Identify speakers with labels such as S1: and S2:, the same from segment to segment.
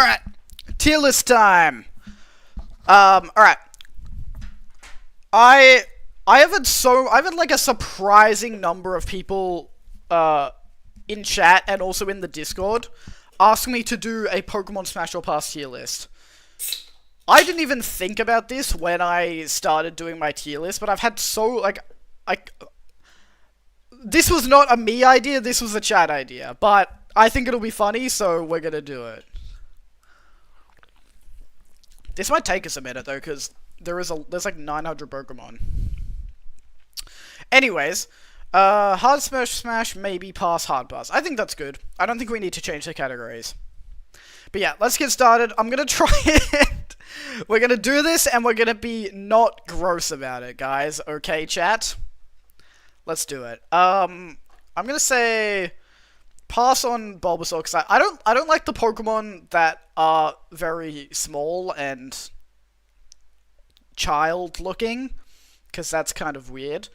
S1: Alright, tier list time. Alright. I I've had like a surprising number of people in chat and also in the Discord ask me to do a Pokemon Smash or Pass tier list. I didn't even think about this when I started doing my tier list, but I've had I this was not a me idea, this was a chat idea, but I think it'll be funny, so we're gonna do it. This might take us a minute though, because there's like 900 Pokemon. Anyways, hard smash, maybe pass, hard pass. I think that's good. I don't think we need to change the categories. But yeah, let's get started. I'm gonna try it. We're gonna do this, and we're gonna be not gross about it, guys. Okay, chat? Let's do it. I'm gonna say pass on Bulbasaur, because I don't like the Pokemon that are very small and child-looking, because that's kind of weird.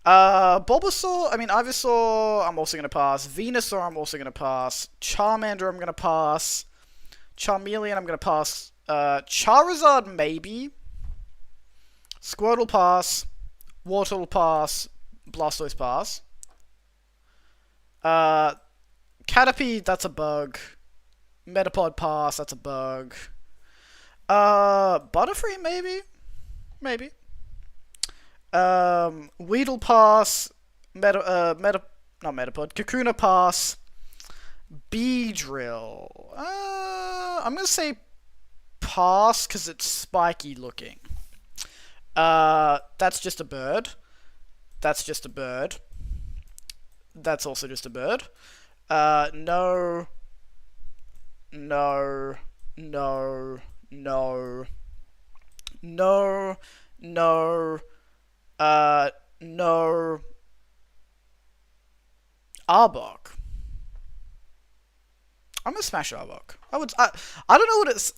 S1: Bulbasaur, Ivysaur, I'm also gonna pass. Venusaur, I'm also gonna pass. Charmander, I'm gonna pass. Charmeleon, I'm gonna pass. Charizard, maybe. Squirtle, pass. Wartortle, pass. Blastoise, pass. Caterpie, that's a bug. Metapod, pass, that's a bug. Butterfree, maybe? Maybe. Weedle, pass. Not Metapod. Kakuna, pass. Beedrill. I'm gonna say pass, because it's spiky looking. That's just a bird. That's just a bird. That's also just a bird. No. No. No. No. No. No. No. Arbok. I'm gonna smash Arbok. I don't know what it's,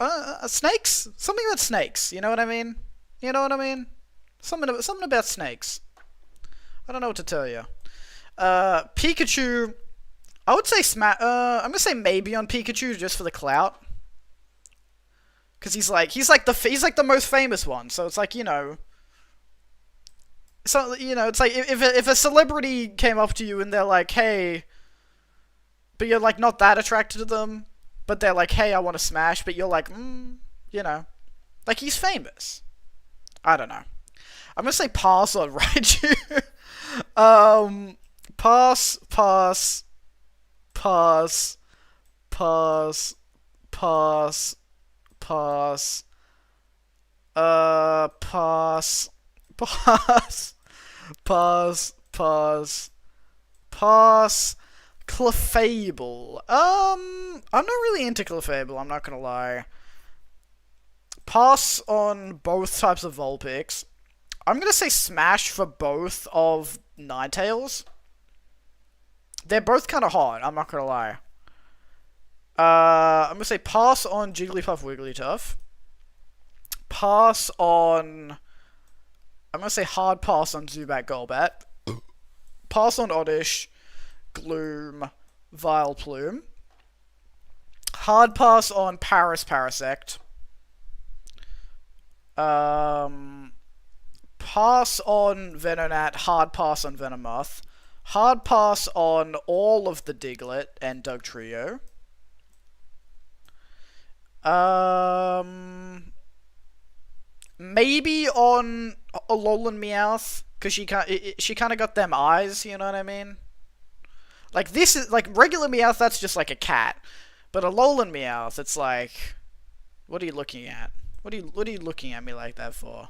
S1: snakes? Something about snakes, you know what I mean? You know what I mean? Something about snakes. I don't know what to tell you. Pikachu, I would say I'm gonna say maybe on Pikachu just for the clout. Cause he's like the most famous one, so it's like, you know. So, you know, it's like if a celebrity came up to you and they're like, hey, but you're like not that attracted to them, but they're like, hey, I want to smash, but you're like, you know, like he's famous. I don't know. I'm gonna say pass on Raichu. Pass, pass, pass, pass, pass, pass, pass, pass, pass, pass, pass. Clefable. I'm not really into Clefable, I'm not gonna lie. Pass on both types of Vulpix. I'm gonna say smash for both of Ninetales. They're both kind of hard, I'm not gonna lie. I'm gonna say pass on Jigglypuff Wigglytuff. Pass on... I'm gonna say hard pass on Zubat Golbat. Pass on Oddish, Gloom, Vileplume. Hard pass on Paris Parasect. Pass on Venonat, hard pass on Venomoth. Hard pass on all of the Diglett and Dugtrio. Maybe on Alolan Meowth, because she kind of got them eyes, you know what I mean? Like, this is, like, regular Meowth, that's just like a cat. But Alolan Meowth, it's like, what are you looking at? What are you looking at me like that for?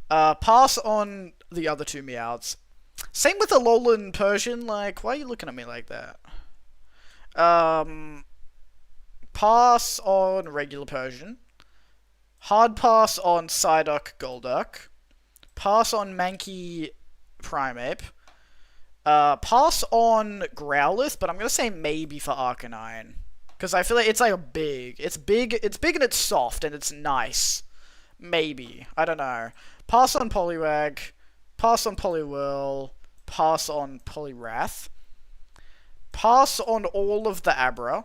S1: Pass on the other two Meowths. Same with Alolan Persian, like, why are you looking at me like that? Pass on regular Persian. Hard pass on Psyduck Golduck. Pass on Mankey Primeape. Pass on Growlithe, but I'm gonna say maybe for Arcanine. Because I feel like it's like it's big and it's soft and it's nice. Maybe. I don't know. Pass on Poliwag. Pass on Poliwhirl. Pass on Poliwrath. Pass on all of the Abra.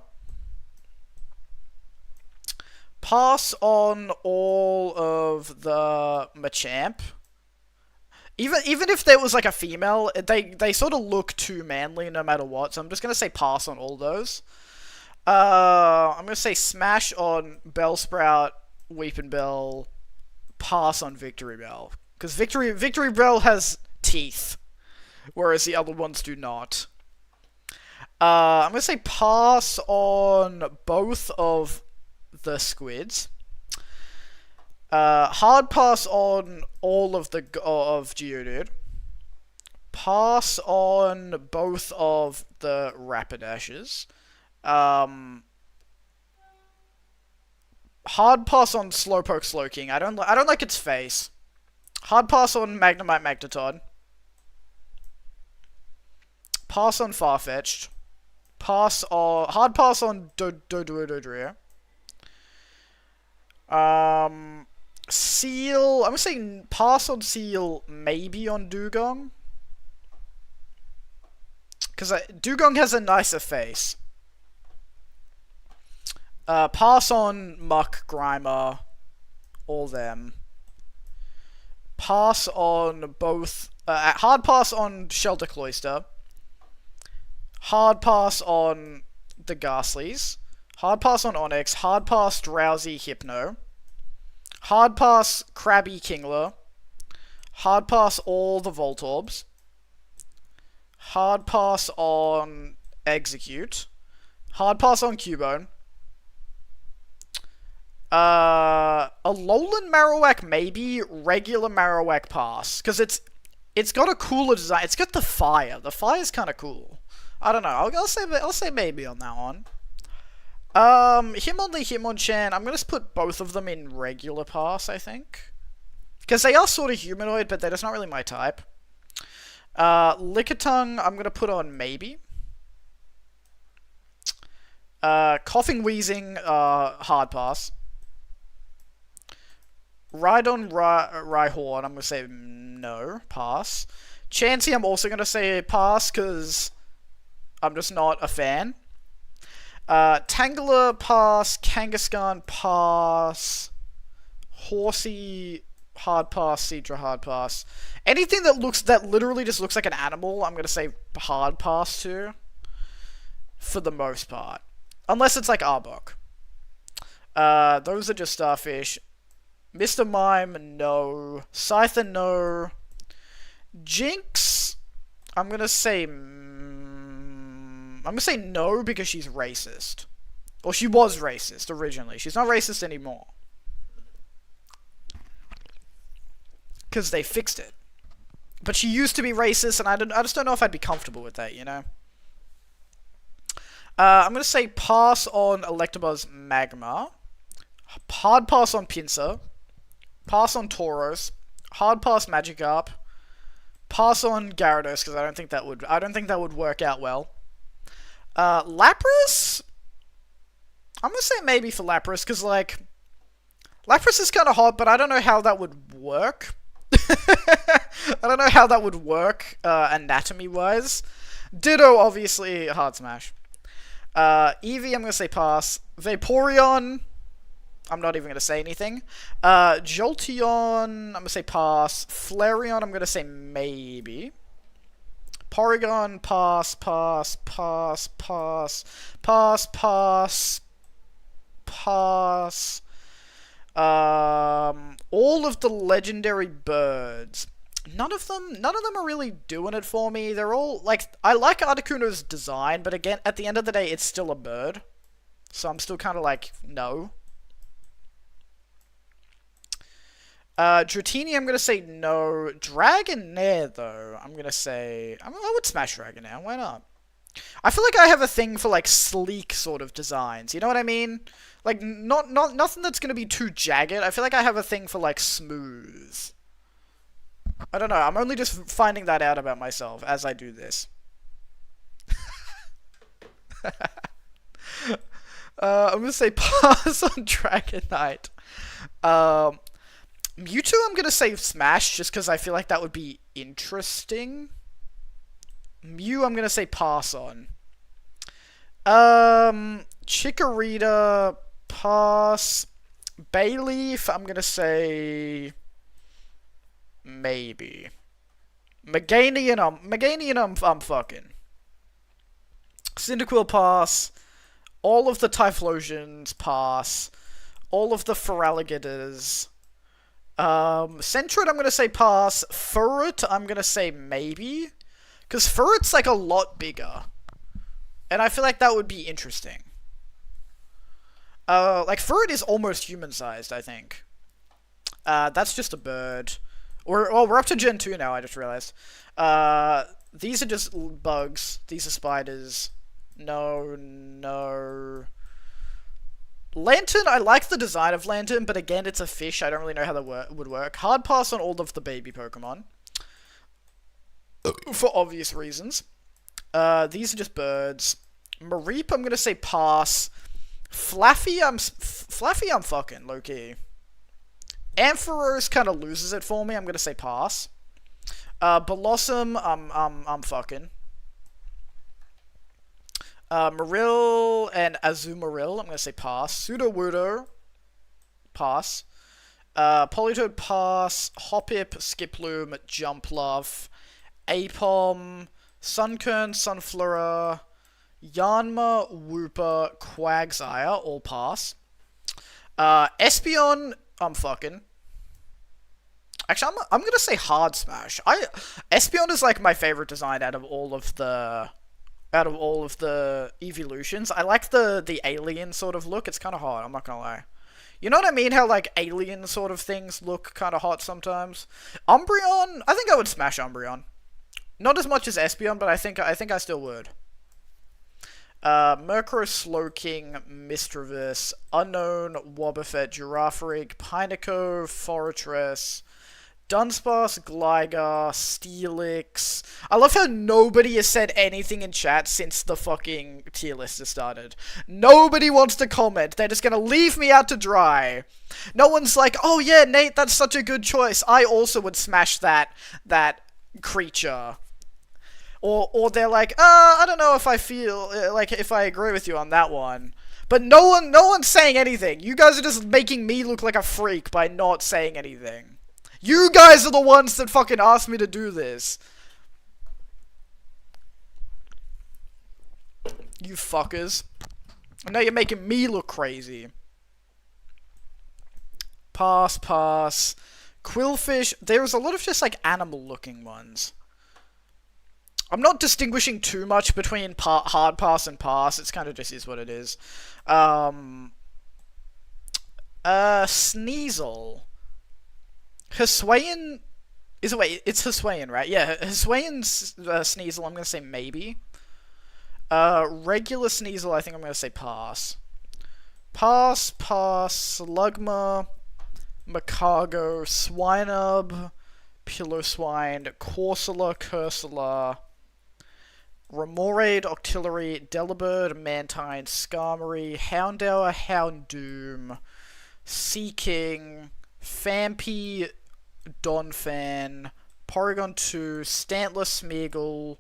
S1: Pass on all of the Machamp. Even if there was like a female, they sort of look too manly no matter what. So I'm just gonna say pass on all those. I'm gonna say smash on Bellsprout, Weepinbell, pass on Victory Bell because Victory Bell has teeth, whereas the other ones do not. I'm gonna say pass on both of the squids. Hard pass on all of the of Geodude. Pass on both of the Rapidashes. Hard pass on Slowpoke Slowking. I don't like its face. Hard pass on Magnemite Magneton. Pass on Farfetch'd. Hard pass on Doduododria. Seal. I'm gonna say pass on Seal, maybe on Dugong. Because Dugong has a nicer face. Pass on Muck, Grimer, all them. Pass on both. Hard pass on Shelter Cloister. Hard pass on the Ghastlies. Hard pass on Onyx. Hard pass Drowsy Hypno. Hard pass Krabby Kingler. Hard pass all the Voltorbs. Hard pass on Execute. Hard pass on Cubone. A Alolan Marowak maybe, regular Marowak pass. Because it's got a cooler design. It's got the fire. The fire's kind of cool. I don't know. I'll say maybe on that one. Hitmonlee, Hitmonchan, I'm gonna put both of them in regular pass, I think. Because they are sort of humanoid, but they're just not really my type. Lickitung, I'm gonna put on maybe. Coughing, Wheezing, hard pass. Rhydon, Rhyhorn, I'm gonna say no, pass. Chansey, I'm also gonna say pass, because I'm just not a fan. Tangela, pass. Kangaskhan, pass. Horsey, hard pass. Seadra, hard pass. Anything that literally just looks like an animal, I'm gonna say hard pass to. For the most part. Unless it's like Arbok. Those are just Starfish. Mr. Mime, no. Scyther, no. Jinx, I'm gonna say no because she's racist. Or she was racist originally. She's not racist anymore. Because they fixed it. But she used to be racist, and I just don't know if I'd be comfortable with that, you know? I'm going to say pass on Electabuzz Magma. Hard pass on Pinsir. Pass on Tauros. Hard pass Magikarp. Pass on Gyarados, because I don't think that would work out well. Lapras? I'm gonna say maybe for Lapras, because, like, Lapras is kind of hot, but I don't know how that would work. I don't know how that would work, anatomy-wise. Ditto, obviously, hard smash. Eevee, I'm gonna say pass. Vaporeon, I'm not even gonna say anything. Jolteon, I'm gonna say pass. Flareon, I'm gonna say maybe. Porygon, pass, pass, pass, pass, pass, pass, pass. All of the legendary birds. None of them are really doing it for me. They're all, like, I like Articuno's design, but again, at the end of the day, it's still a bird. So I'm still kind of like, no. Dratini, I'm gonna say no. Dragonair, though, I'm gonna say... I would smash Dragonair, why not? I feel like I have a thing for, like, sleek sort of designs, you know what I mean? Like, nothing that's gonna be too jagged. I feel like I have a thing for, like, smooth. I don't know, I'm only just finding that out about myself as I do this. I'm gonna say pass on Dragonite. Mewtwo, I'm gonna say smash, just because I feel like that would be interesting. Mew, I'm gonna say pass on. Chikorita, pass. Bayleaf, I'm gonna say maybe. Meganium, I'm fucking. Cyndaquil, pass. All of the Typhlosions, pass. All of the Feraligators. Sentret, I'm gonna say pass. Furret, I'm gonna say maybe. Because Furret's like a lot bigger. And I feel like that would be interesting. Like, Furret is almost human-sized, I think. That's just a bird. We're up to Gen 2 now, I just realized. These are just bugs. These are spiders. No. Lantern, I like the design of Lantern, but again, it's a fish. I don't really know how that would work. Hard pass on all of the baby Pokemon. For obvious reasons. These are just birds. Mareep, I'm gonna say pass. Flaffy, I'm fucking low-key. Ampharos kind of loses it for me. I'm gonna say pass. Blossom, I'm fucking. Marill and Azumarill, I'm gonna say pass. Sudowoodo, pass. Politoed, pass. Hoppip, Skiploom, Jumpluff, Apom, Sunkern, Sunflora, Yanma, Wooper, Quagsire, all pass. Espeon, I'm fucking. Actually, I'm gonna say hard smash. Espeon is like my favorite design out of all of the evolutions. I like the alien sort of look. It's kind of hot. I'm not gonna lie. You know what I mean? How like alien sort of things look kind of hot sometimes. Umbreon, I think I would smash Umbreon. Not as much as Espeon, but I think I still would. Murkrow, Slowking, Misdreavus, Unknown, Wobbuffet, Girafarig, Pineco, Fortress, Dunsparce, Gligar, Steelix. I love how nobody has said anything in chat since the fucking tier list has started. Nobody wants to comment. They're just gonna leave me out to dry. No one's like, oh yeah, Nate, that's such a good choice. I also would smash that creature. Or they're like, I don't know if I feel, like, if I agree with you on that one. But no one's saying anything. You guys are just making me look like a freak by not saying anything. You guys are the ones that fucking asked me to do this. You fuckers. Now you're making me look crazy. Pass. Quillfish. There's a lot of just, like, animal-looking ones. I'm not distinguishing too much between hard pass and pass. It's kind of just is what it is. Sneasel. Hisuian. It's Hisuian, right? Yeah, Hisuian's Sneasel, I'm gonna say maybe. Regular Sneasel, I think I'm gonna say pass. Pass. Slugma. Macago. Swinub. Piloswine. Corsola. Cursula. Remoraid, Octillery, Delibird, Mantine, Skarmory, Houndour, Houndoom, Seaking, Fampi, Donphan, Porygon 2, Stantler, Smeagol,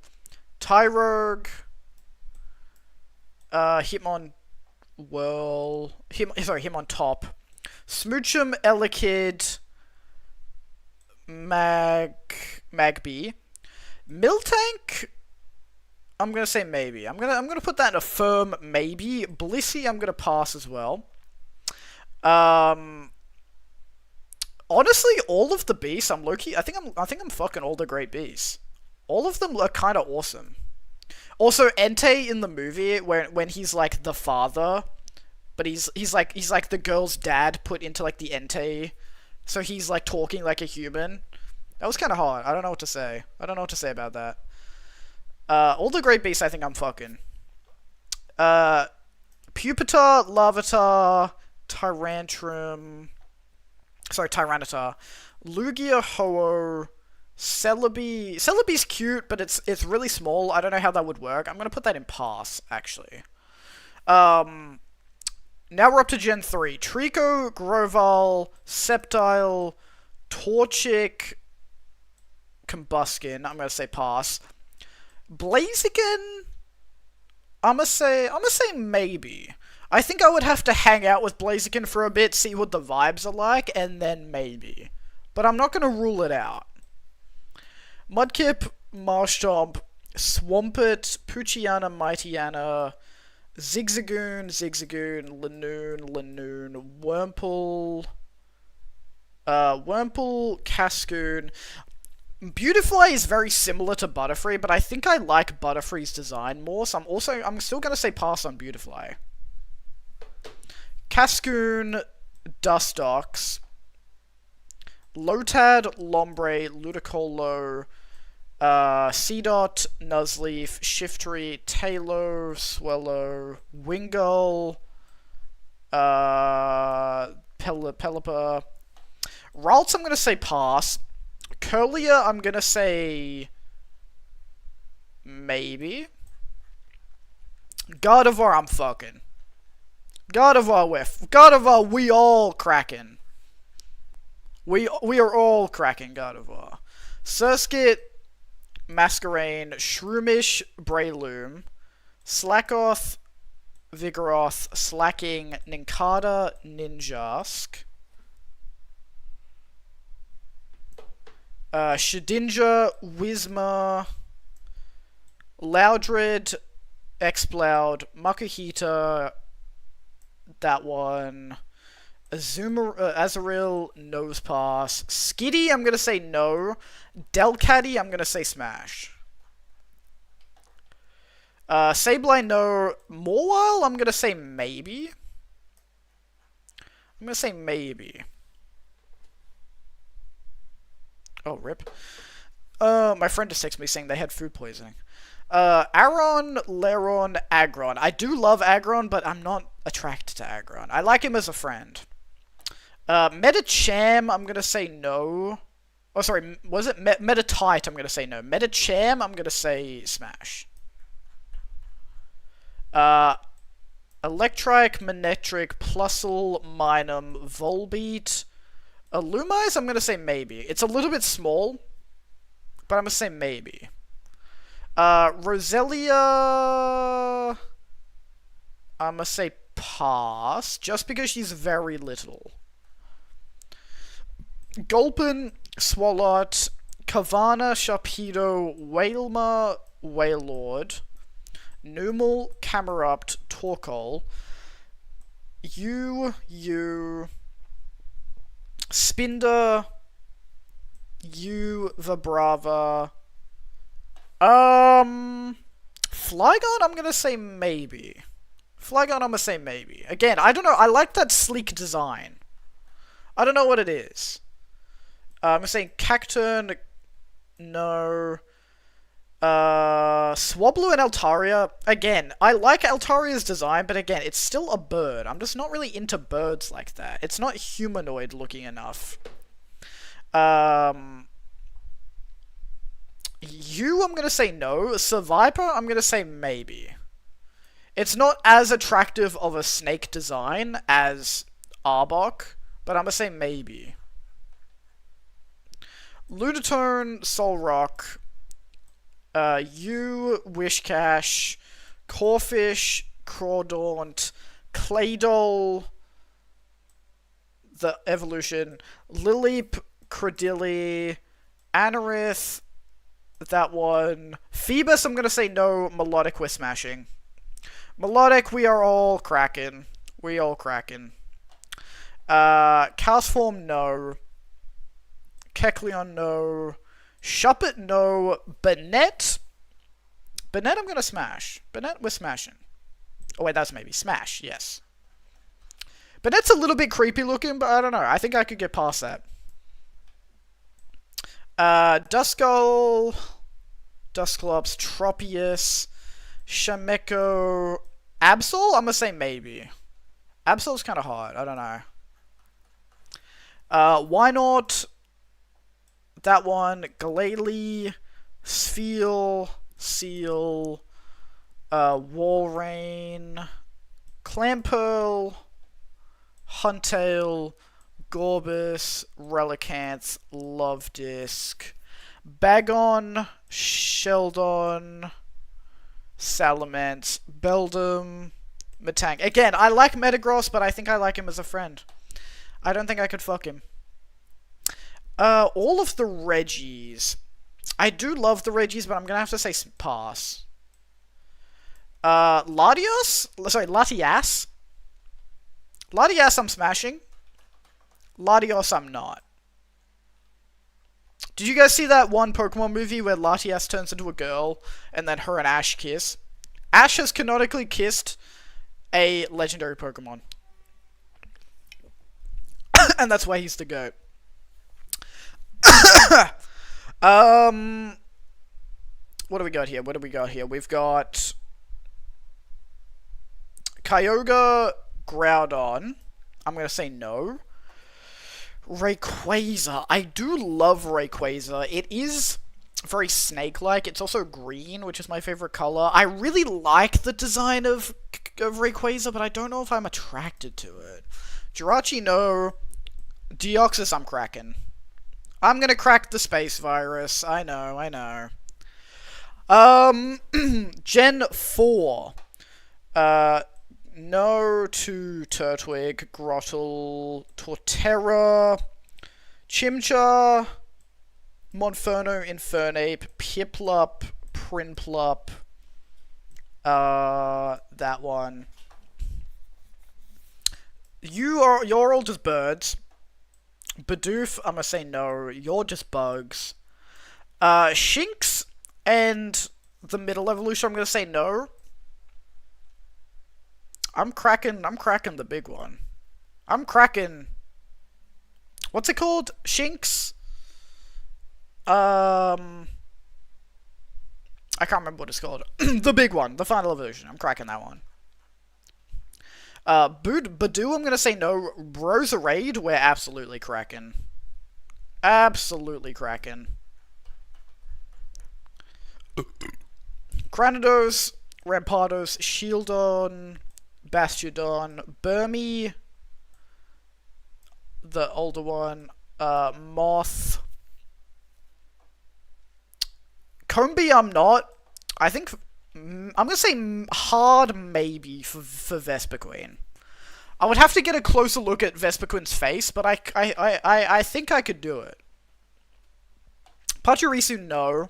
S1: Tyrogue, Hitmontop, Smoochum, Elekid, Magby, Miltank. I'm gonna say maybe. I'm gonna put that in a firm maybe. Blissey, I'm gonna pass as well. Honestly, all of the beasts, I'm low-key. I think I'm fucking all the great beasts. All of them are kind of awesome. Also, Entei in the movie when he's like the father, but he's like the girl's dad put into like the Entei, so he's like talking like a human. That was kind of hard. I don't know what to say. I don't know what to say about that. All the great beasts, I think I'm fucking. Pupitar, Larvitar, Tyranitar, Lugia, Ho-Oh, Celebi. Celebi's cute, but it's really small. I don't know how that would work. I'm gonna put that in pass, actually. Now we're up to Gen 3. Trico, Grovyle, Sceptile, Torchic, Combuskin. I'm gonna say pass. Blaziken, I'm gonna say maybe. I think I would have to hang out with Blaziken for a bit, see what the vibes are like, and then maybe. But I'm not going to rule it out. Mudkip, Marshtomp, Swampert, Poochiana, Mightyana, Zigzagoon, Lanoon, Wurmple, Cascoon. Beautifly is very similar to Butterfree, but I think I like Butterfree's design more, so I'm still going to say pass on Beautifly. Cascoon, Dustox, Lotad, Lombre, Ludicolo, Seedot, Nuzleaf, Shiftry, Taillow, Swellow, Wingull, Pelipper. Ralts, I'm going to say pass. Curlier, I'm going to say maybe. Gardevoir, I'm fucking. Gardevoir, we all cracking. We are all cracking Gardevoir. Surskit, Masquerain, Shroomish, Breloom, Slackoth, Vigoroth, Slacking, Nincada, Ninjask, Shedinja, Whismur, Loudred, Exploud, Makuhita, that one, Azurill, Nosepass, Skitty, I'm gonna say no, Delcatty, I'm gonna say smash. Sableye, no, Mawile, I'm gonna say maybe. Oh, rip. My friend just texted me saying they had food poisoning. Aron, Leron, Aggron. I do love Aggron, but I'm not attracted to Aggron. I like him as a friend. Metacham, I'm gonna say no. Oh, sorry, was it Metatite? I'm gonna say no. Metacham, I'm gonna say smash. Electrike, Manectric, Plusle, Minun, Volbeat. Lumise, I'm gonna say maybe. It's a little bit small, but I'm gonna say maybe. Roselia, I'm gonna say pass, just because she's very little. Gulpin, Swalot, Kavana, Sharpedo, Wailmer, Wailord, Numel, Camerupt, Torkoal, Spinder, Vibrava, Flygon, I'm gonna say maybe. Again, I don't know, I like that sleek design. I don't know what it is. I'm saying Cacturn, no. Swablu and Altaria, again, I like Altaria's design, but again, it's still a bird. I'm just not really into birds like that. It's not humanoid looking enough. I'm gonna say no. Survivor, I'm gonna say maybe. It's not as attractive of a snake design as Arbok, but I'm gonna say maybe. Luditone, Solrock, Wishcash, Corfish, Crawdaunt, Claydol, the evolution, Lileep, Credilli, Anorith, that one. Phoebus, I'm gonna say no. Melodic, we're smashing. Melodic, we are all cracking. Castform, no. Kecleon, no. Shuppet, no. Banette, I'm gonna smash. Banette, we're smashing. Oh wait, that's maybe. Smash, yes. Banette's a little bit creepy looking, but I don't know. I think I could get past that. Duskull, Dusclops, Tropius, Shameko, Absol, I'm gonna say maybe. Absol's kind of hard, I don't know. Why not? That one, Glalie, Spheal, Seal, Walrein, Clamperl, Huntail, Gorbis, Relicanth, Lovedisk, Bagon, Sheldon, Salamence, Beldum, Metang. Again, I like Metagross, but I think I like him as a friend. I don't think I could fuck him. All of the Reggies. I do love the Reggies, but I'm gonna have to say pass. Latios? Sorry, Latias? Latias I'm smashing. Latios I'm not. Did you guys see that one Pokemon movie where Latias turns into a girl, and then her and Ash kiss? Ash has canonically kissed a legendary Pokemon. And that's why he's the GOAT. What do we got here? What do we got here? We've got Kyogre, Groudon. I'm gonna say no. Rayquaza. I do love Rayquaza. It is very snake-like. It's also green, which is my favorite color. I really like the design of Rayquaza, but I don't know if I'm attracted to it. Jirachi, no. Deoxys, I'm cracking. I'm gonna crack the space virus. I know, I know. Gen 4. No to Turtwig, Grottle, Torterra, Chimchar, Monferno, Infernape, Piplup, Prinplup, that one. You're all just birds. Bidoof, I'm gonna say no. You're just bugs. Shinx and the middle evolution, I'm gonna say no. I'm cracking the big one. I'm cracking... What's it called? Shinx? I can't remember what it's called. The big one. The final evolution. I'm cracking that one. Badoo, I'm gonna say no. Roserade, we're absolutely cracking. Absolutely cracking. Granados, Rampardos, Shieldon... Bastiodon, Burmy, the older one, Moth, Combee I'm not. I think, I'm gonna say hard maybe for Vespiquen. I would have to get a closer look at Vespiquen's face, but I think I could do it. Pachirisu, no.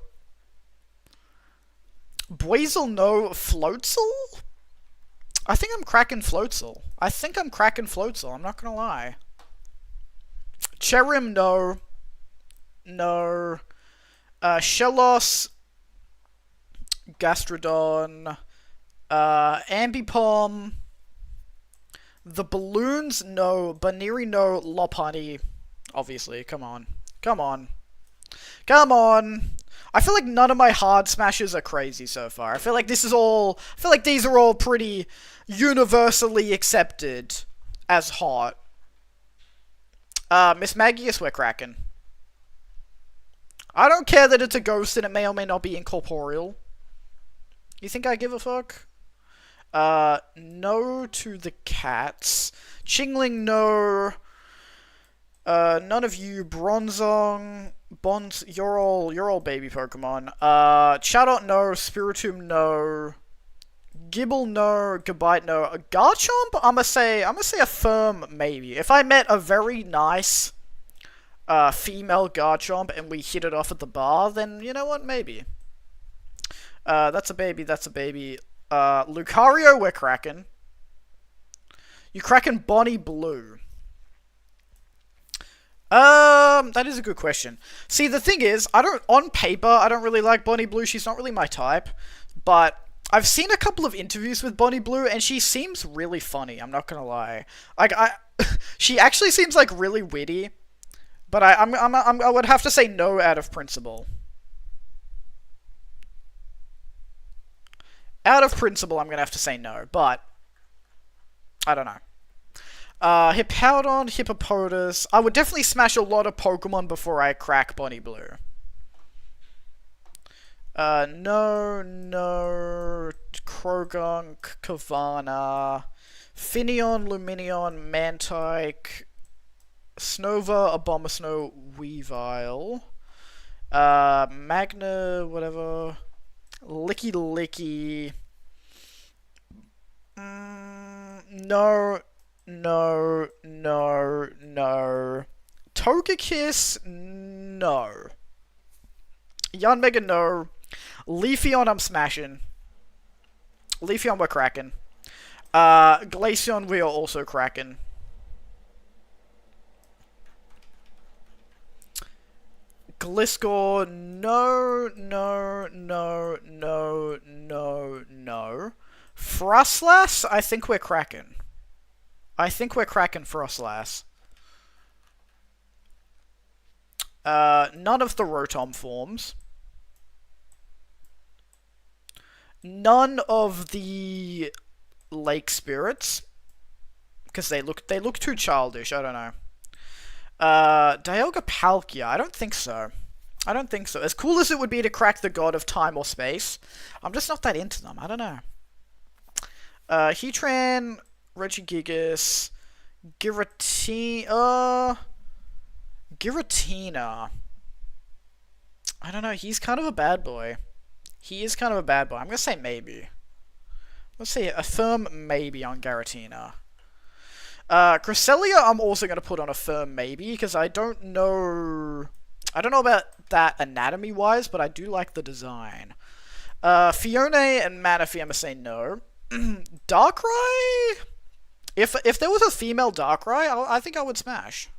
S1: Buizel, no. Floatzel? I think I'm cracking Floatzel. I'm not gonna lie. Cherim, no. No. Shellos. Gastrodon. Ambipom. The Balloons, no. Baniri, no. Lopunny. Obviously, come on. Come on. Come on! I feel like none of my hard smashes are crazy so far. I feel like these are all pretty universally accepted as hot. Miss Magius, we're cracking. I don't care that it's a ghost and it may or may not be incorporeal. You think I give a fuck? No to the cats. Chingling, no. None of you. Bronzong. Bonds, you're all baby Pokemon. Chatot, no. Spiritomb, no. Gibble, no. Gabite, no. Garchomp, I'ma say a firm maybe. If I met a very nice female Garchomp and we hit it off at the bar, then you know what, maybe. That's a baby, Lucario, we're cracking. You cracking Bonnie Blue? That is a good question. See, the thing is, on paper, I don't really like Bonnie Blue. She's not really my type. But I've seen a couple of interviews with Bonnie Blue, and she seems really funny. I'm not gonna lie. Like, she actually seems, like, really witty. But I would have to say no out of principle. Out of principle, I'm gonna have to say no. But I don't know. Hippowdon, Hippopotas. I would definitely smash a lot of Pokemon before I crack Bonnie Blue. No. Krogunk, Kavana, Finneon, Luminion, Mantike, Snova, Abomasnow, Weavile, Magna, whatever, Licky. No, no, no, no. Togekiss, no. Yanmega, no. Leafeon, I'm smashing. Leafeon, we're cracking. Glaceon, we are also cracking. Gliscor, no, no, no, no, no, no. Frostlass, I think we're cracking. I think we're cracking Frostlass. None of the Rotom forms. None of the Lake Spirits. Because they look too childish, I don't know. Dialga Palkia, I don't think so. I don't think so. As cool as it would be to crack the God of Time or Space, I'm just not that into them, I don't know. Heatran, Regigigas, Giratina... Giratina. I don't know, he's kind of a bad boy. He is kind of a bad boy. I'm gonna say maybe. Let's say a firm maybe on Giratina. Cresselia, I'm also gonna put on a firm maybe, because I don't know about that anatomy-wise, but I do like the design. Fiona and Manaphy, I'm gonna say no. Darkrai? If there was a female Darkrai, I think I would smash.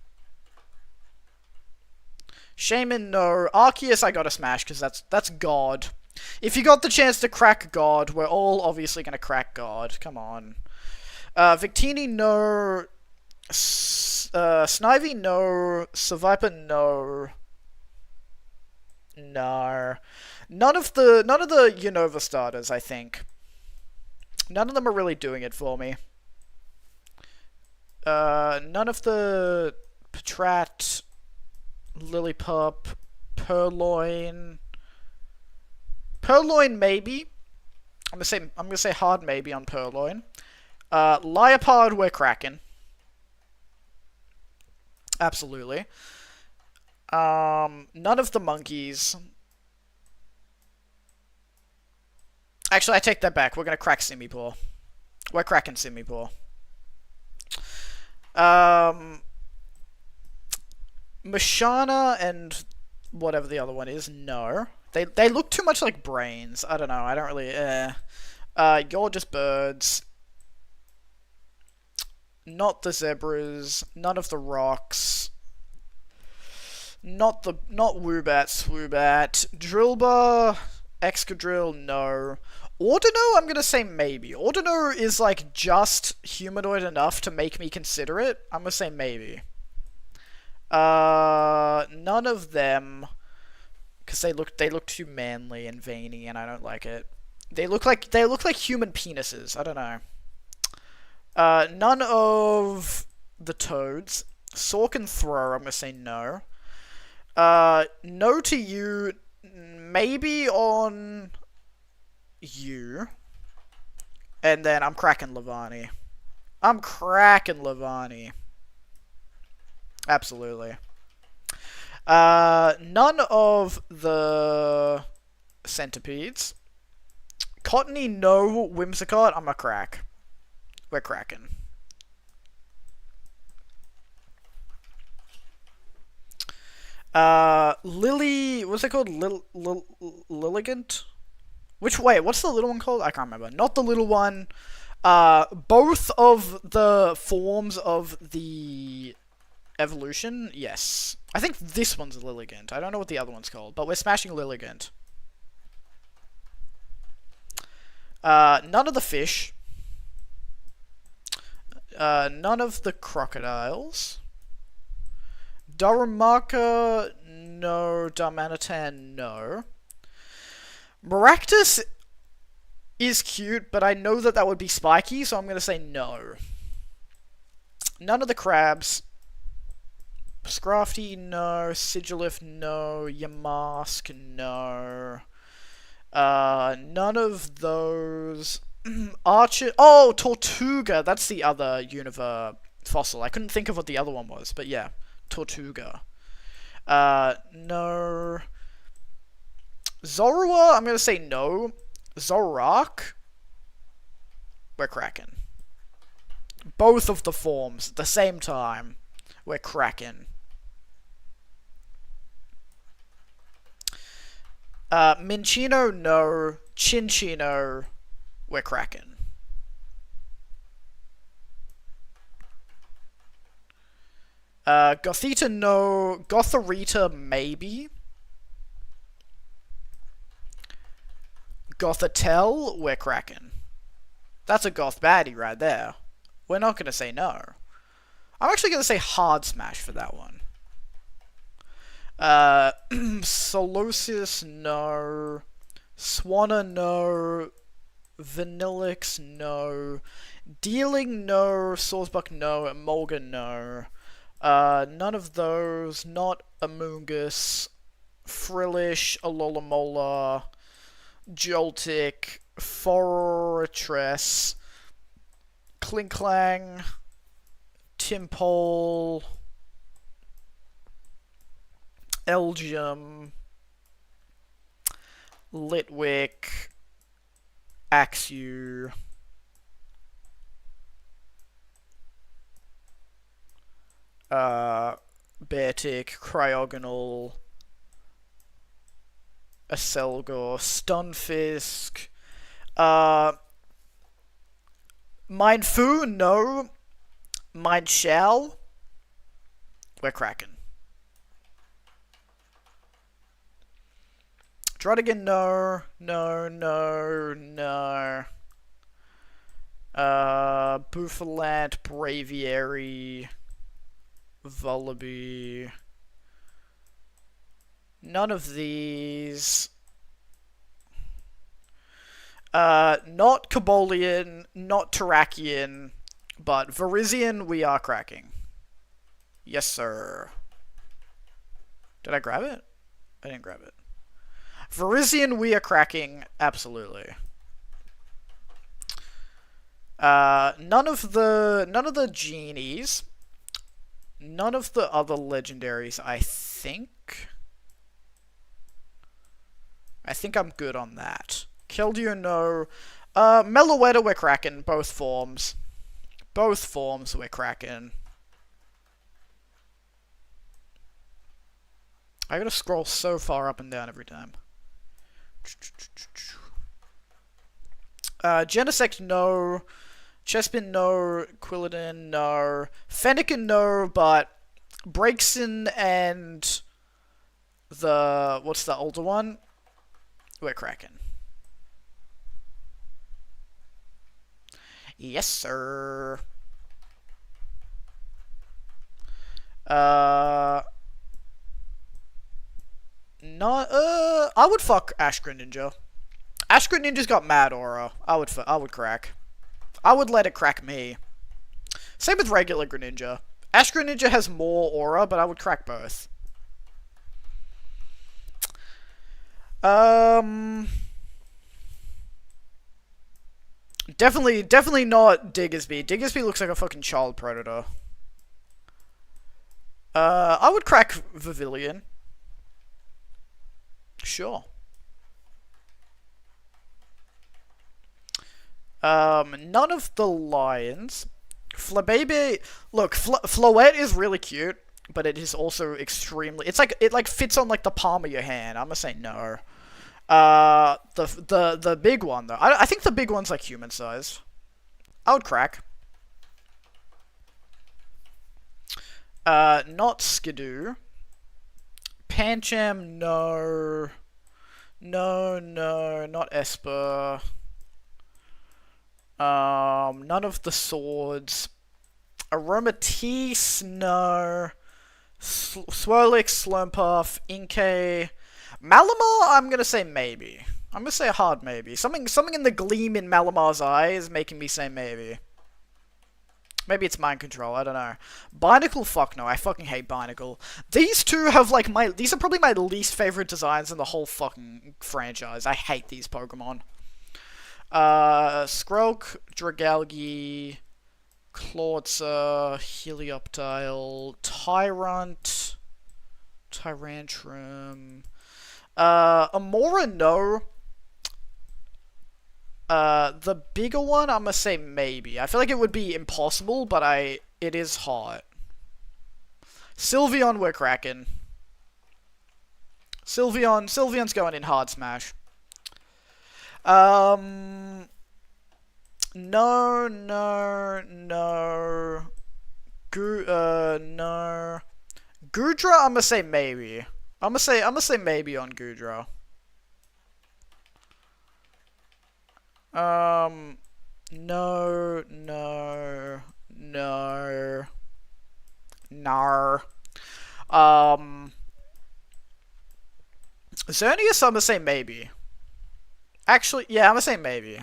S1: Shaman, no. Arceus, I gotta smash, because that's God. If you got the chance to crack God, we're all obviously gonna crack God. Come on. Victini, no. Snivy, no. Seviper, no. No. None of the Unova starters, I think. None of them are really doing it for me. None of the Patrat, Lillipup, Purloin. Purloin, maybe. I'm gonna say hard maybe on Purloin. Liepard, we're cracking. Absolutely. None of the monkeys. Actually, I take that back. We're gonna crack Simipour. We're cracking Simipour. Mashana and whatever the other one is, no. They look too much like brains. I don't know. I don't really. You're just birds. Not the zebras. None of the rocks. Not Woobat, Swoobat. Drillbur, Excadrill, no. Ordino, I'm gonna say maybe. Ordino is like just humanoid enough to make me consider it. I'm gonna say maybe. None of them, because they look too manly and veiny, and I don't like it. They look like human penises. I don't know. None of the toads. Sork and Throw, I'm gonna say no. No to you. Maybe on you. And then I'm cracking Levani. I'm cracking Levani. Absolutely. None of the centipedes. Cottony, no. Whimsicott, I'm a crack. We're cracking. Lily, what's it called? Lilligant? Wait, what's the little one called? I can't remember. Not the little one. Both of the forms of the evolution, yes. I think this one's Lilligant. I don't know what the other one's called, but we're smashing Lilligant. None of the fish. None of the crocodiles. Darumaka, no. Darmanitan, no. Maractus is cute, but I know that would be spiky, so I'm going to say no. None of the crabs. Scrafty, no. Sigilif, no. Yamask, no. None of those. Archer. Oh, Tortuga. That's the other Unova fossil. I couldn't think of what the other one was, but yeah. Tortuga. No. Zorua, I'm gonna say no. Zoroark, we're cracking. both of the forms at the same time, we're cracking. Minccino, no. Cinccino, we're cracking. Gothita, no. Gotharita, maybe. Gothitelle, we're cracking. That's a goth baddie right there. We're not gonna say no. I'm actually gonna say hard smash for that one. Solosis, no. Swanna, no. Vanillix, no. Dealing, no. Sawsbuck, no. Mulga, no. None of those. Not Amoonguss. Frillish, Alola, Joltik, Fortress, Klinklang, Timpole, Elgium, Litwick, Axew, Beartic, Cryogonal, Aselgor, Stunfisk, Mindfu, no. Mindshell, we're cracking. Druddigan, no. Bouffalant, Braviary, Vullaby. None of these. Not Cobolian, not Terrakion, but Virizion, we are cracking. Yes, sir. Did I grab it? I didn't grab it. Virizion, we are cracking, absolutely. None of the genies. None of the other legendaries, I think. I think I'm good on that. Keldeo, no. Meloetta, we're cracking, both forms. Both forms, we're cracking. I gotta scroll so far up and down every time. Genesect, no. Chespin, no. Quilladin, no. Fennekin, no, but Breakson and the... what's the older one? We're cracking. Yes, sir. I would fuck Ash Greninja. Ash Greninja's got mad aura. I would crack. I would let it crack me. Same with regular Greninja. Ash Greninja has more aura, but I would crack both. Definitely not Diggersby. Diggersby looks like a fucking child predator. I would crack Vivillon. Sure. None of the lions. Flabébé, look, Floette is really cute, but it is also extremely. It's like it fits on like the palm of your hand. I'm gonna say no. The big one though. I think the big one's like human sized. I would crack. Not Skidoo. Pancham, no. No, not Esper. None of the swords. Aromatisse, no. Swirlix, Slurmpuff, Inkay. Malamar, I'm gonna say maybe. I'm gonna say a hard maybe. Something in the gleam in Malamar's eye is making me say maybe. Maybe it's mind control, I don't know. Binacle, fuck no, I fucking hate Binacle. These two have like these are probably my least favorite designs in the whole fucking franchise. I hate these Pokemon. Skrelk, Dragalge, Clawitzer, Helioptile, Tyrantrum, Amora, no. The bigger one, I'm gonna say maybe. I feel like it would be impossible, but it is hot. Sylveon, we're cracking. Sylveon's going in hard smash. No. No. Goodra, I'm gonna say maybe. I'm gonna say maybe on Goodra. No. Nar. Xerneas, I'm gonna say maybe. Actually, yeah, I'm gonna say maybe.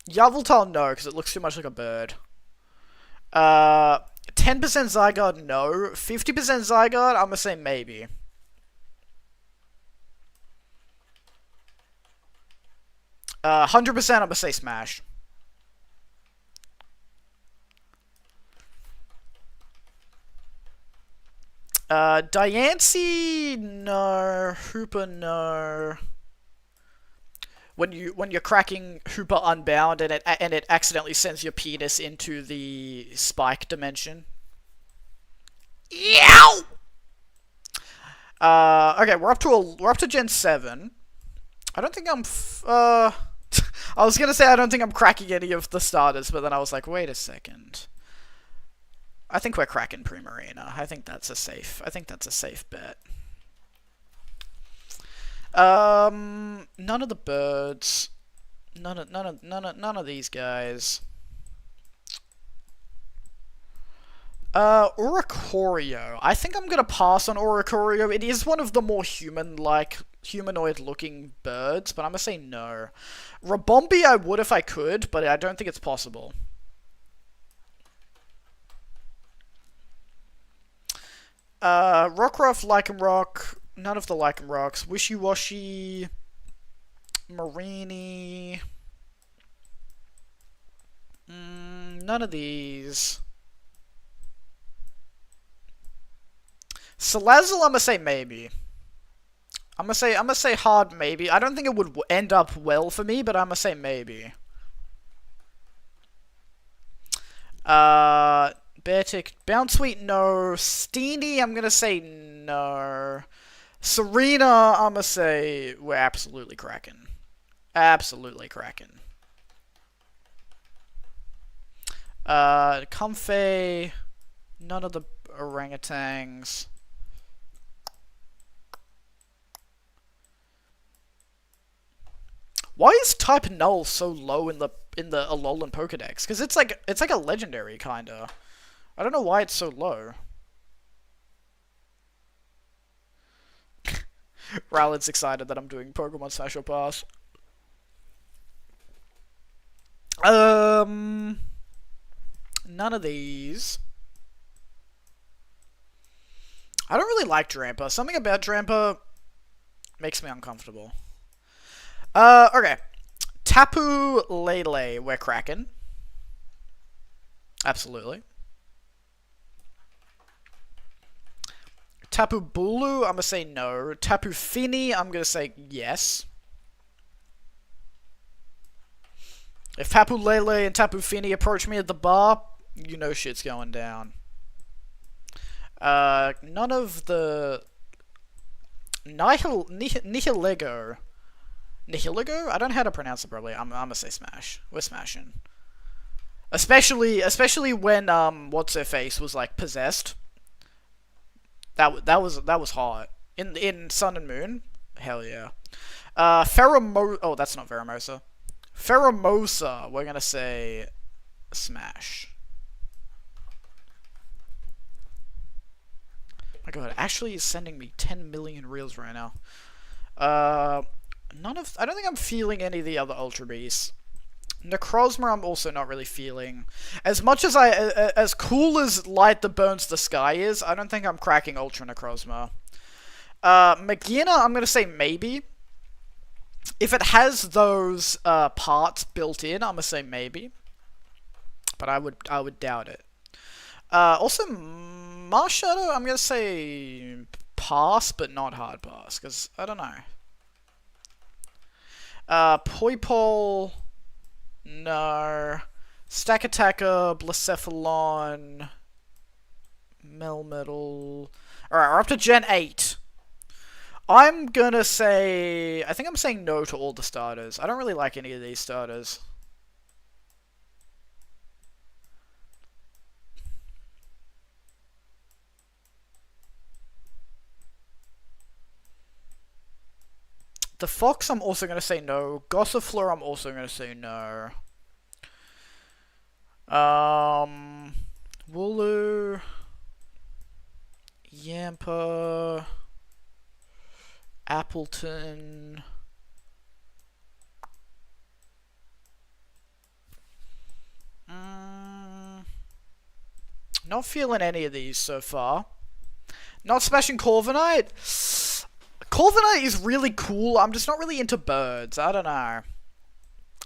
S1: Yveltal, no, because it looks too much like a bird. 10% Zygarde, no. 50% Zygarde, I'm gonna say maybe. 100%, I'm gonna say Smash. Diancie, no. Hooper, no. When you're cracking Hooper Unbound and it accidentally sends your penis into the spike dimension. Yow! Okay, we're up to Gen 7. I don't think I'm I was gonna say I don't think I'm cracking any of the starters, but then I was like, wait a second. I think we're cracking Primarina. I think that's a safe bet. None of the birds. None of these guys. Oricorio. I think I'm gonna pass on Oricorio. It is one of the more humanoid-looking birds, but I'm gonna say no. Rabombi I would if I could, but I don't think it's possible. Rockruff, Lycanroc, none of the Lycanrocs. Wishy-Washy, Marini. None of these. Salazzle, I'm gonna say maybe. I'm gonna say hard maybe. I don't think it would end up well for me, but I'm gonna say maybe. Beartic, Bounsweet, no. Steenie, I'm gonna say no. Serena, I'm gonna say we're absolutely cracking. Comfey, none of the orangutans. Why is type null so low in the Alolan Pokedex? Because it's like a legendary kinda. I don't know why it's so low. Rowland's excited that I'm doing Pokemon Smash or Pass. None of these. I don't really like Drampa. Something about Drampa makes me uncomfortable. Okay. Tapu Lele, we're cracking. Absolutely. Tapu Bulu, I'm gonna say no. Tapu Fini, I'm gonna say yes. If Tapu Lele and Tapu Fini approach me at the bar, you know shit's going down. None of the Nihilego. Nihilego? I don't know how to pronounce it properly. I'm gonna say smash. We're smashing. Especially when what's her face was like possessed. That was hot. In Sun and Moon. Hell yeah. Oh, that's not Pheromosa. Pheromosa, we're gonna say smash. My god, Ashley is sending me 10 million reels right now. I don't think I'm feeling any of the other Ultra Beasts. Necrozma I'm also not really feeling. As much as as cool as Light That Burns the Sky is, I don't think I'm cracking Ultra Necrozma. Magina, I'm gonna say maybe. If it has those parts built in, I'm gonna say maybe. But I would doubt it. Also, Marshadow, I'm gonna say pass, but not hard pass, because I don't know. Poipole, no. Stack Attacker, Blacephalon, Melmetal. Alright, we're up to Gen 8. I'm gonna say... I think I'm saying no to all the starters. I don't really like any of these starters. The Fox, I'm also going to say no. Gossifleur, I'm also going to say no. Wooloo. Yamper. Appleton. Not feeling any of these so far. Not smashing Corviknight. Corviknight is really cool. I'm just not really into birds. I don't know.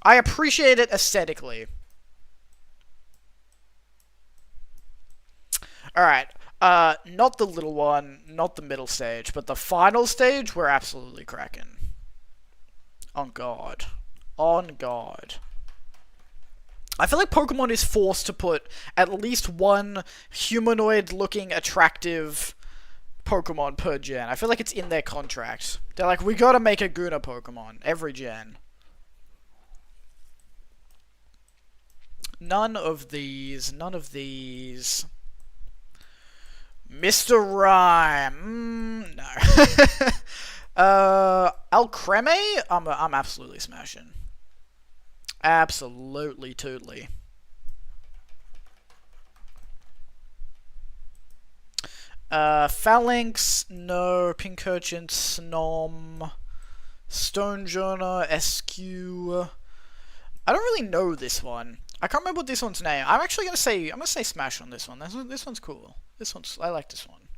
S1: I appreciate it aesthetically. Alright. Not the little one, not the middle stage, but the final stage, we're absolutely cracking. On God. On God. I feel like Pokemon is forced to put at least one humanoid-looking, attractive Pokemon per gen. I feel like it's in their contract. They're like, we gotta make a Guna Pokemon every gen. None of these. None of these. Mr. Rhyme. No. Alcremie? I'm absolutely smashing. Absolutely, totally. Phalanx, no. Pincurchin, Snom. Stonejourner, SQ. I don't really know this one. I can't remember what this one's name. I'm gonna say smash on this one. This one's cool. I like this one.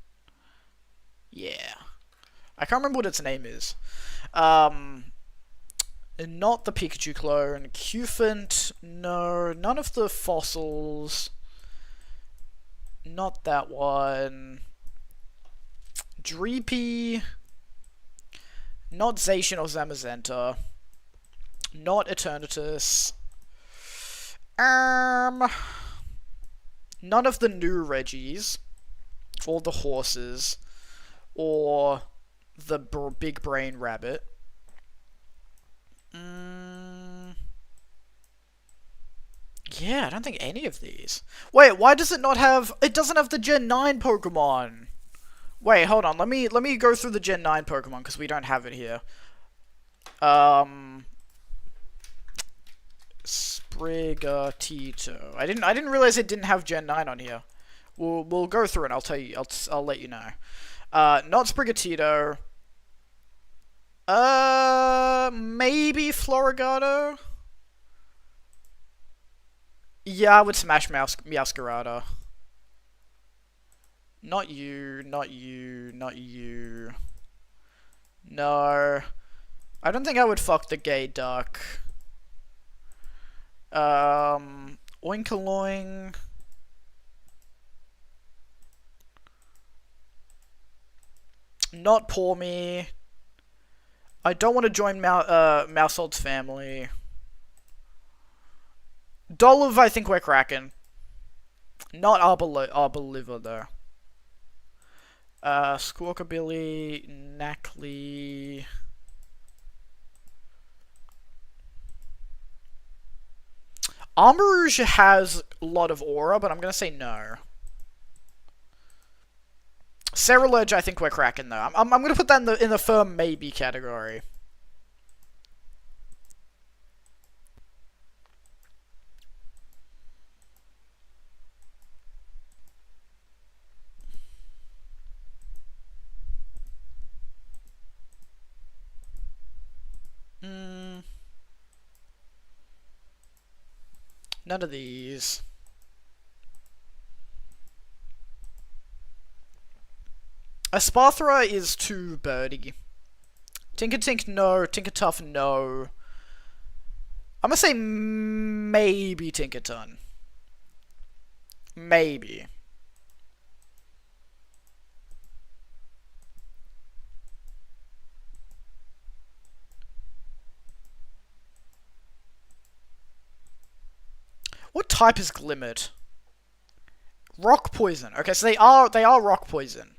S1: Yeah. I can't remember what its name is. Not the Pikachu clone. Cufant, no. None of the fossils. Not that one. Dreepy. Not Zacian or Zamazenta. Not Eternatus. None of the new Reggies. Or the horses. Or the big brain rabbit. Yeah, I don't think any of these. Wait, why does it not have... It doesn't have the Gen 9 Pokemon. Wait, hold on. Let me go through the Gen 9 Pokemon, because we don't have it here. Sprigatito. I didn't realize it didn't have Gen 9 on here. We'll go through it. I'll tell you. I'll let you know. Not Sprigatito. Maybe Floragato. Yeah, I would smash Meowscarada. Not you. Not you. Not you. No. I don't think I would fuck the gay duck. Oinkoloing. Not Pawmi. I don't want to join Mousehold's family. Dolliv, I think we're cracking. Not Arboliver, though. Squawkabilly, Knackley. Armarouge has a lot of aura, but I'm gonna say no. Cerulege, I think we're cracking though. I'm gonna put that in the firm maybe category. None of these. Espathra is too birdy. Tinkertink, no. Tinkertuff, no. I'm gonna say maybe Tinkerton. Maybe. What type is Glimmered? Rock poison. Okay, so they are rock poison.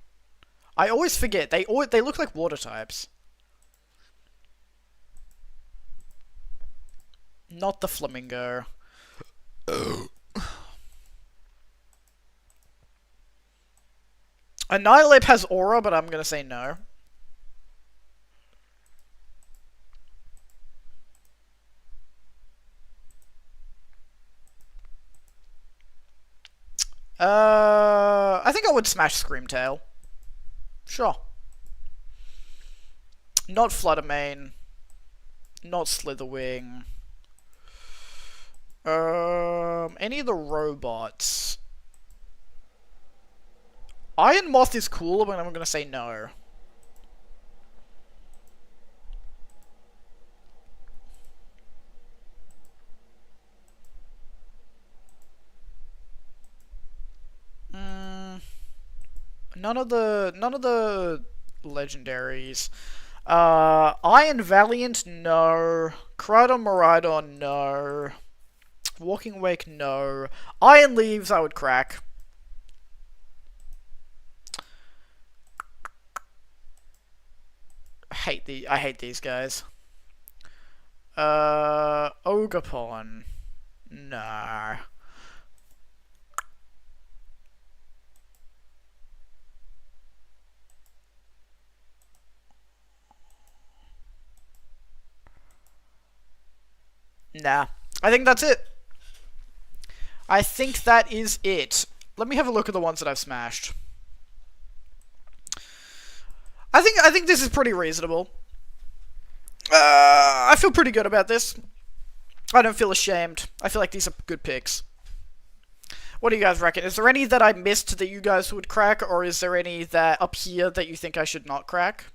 S1: I always forget. They look like water types. Not the flamingo. Annihilate has aura, but I'm gonna say no. I think I would smash Screamtail. Sure. Not Fluttermane. Not Slitherwing. Any of the robots. Iron Moth is cool, but I'm gonna say no. None of the legendaries. Iron Valiant, no. Crydon Miraidon, no. Walking Wake, no. Iron Leaves, I would crack. I hate these guys. Ogapon, no. Nah. I think that's it. I think that is it. Let me have a look at the ones that I've smashed. I think this is pretty reasonable. I feel pretty good about this. I don't feel ashamed. I feel like these are good picks. What do you guys reckon? Is there any that I missed that you guys would crack, or is there any that up here that you think I should not crack?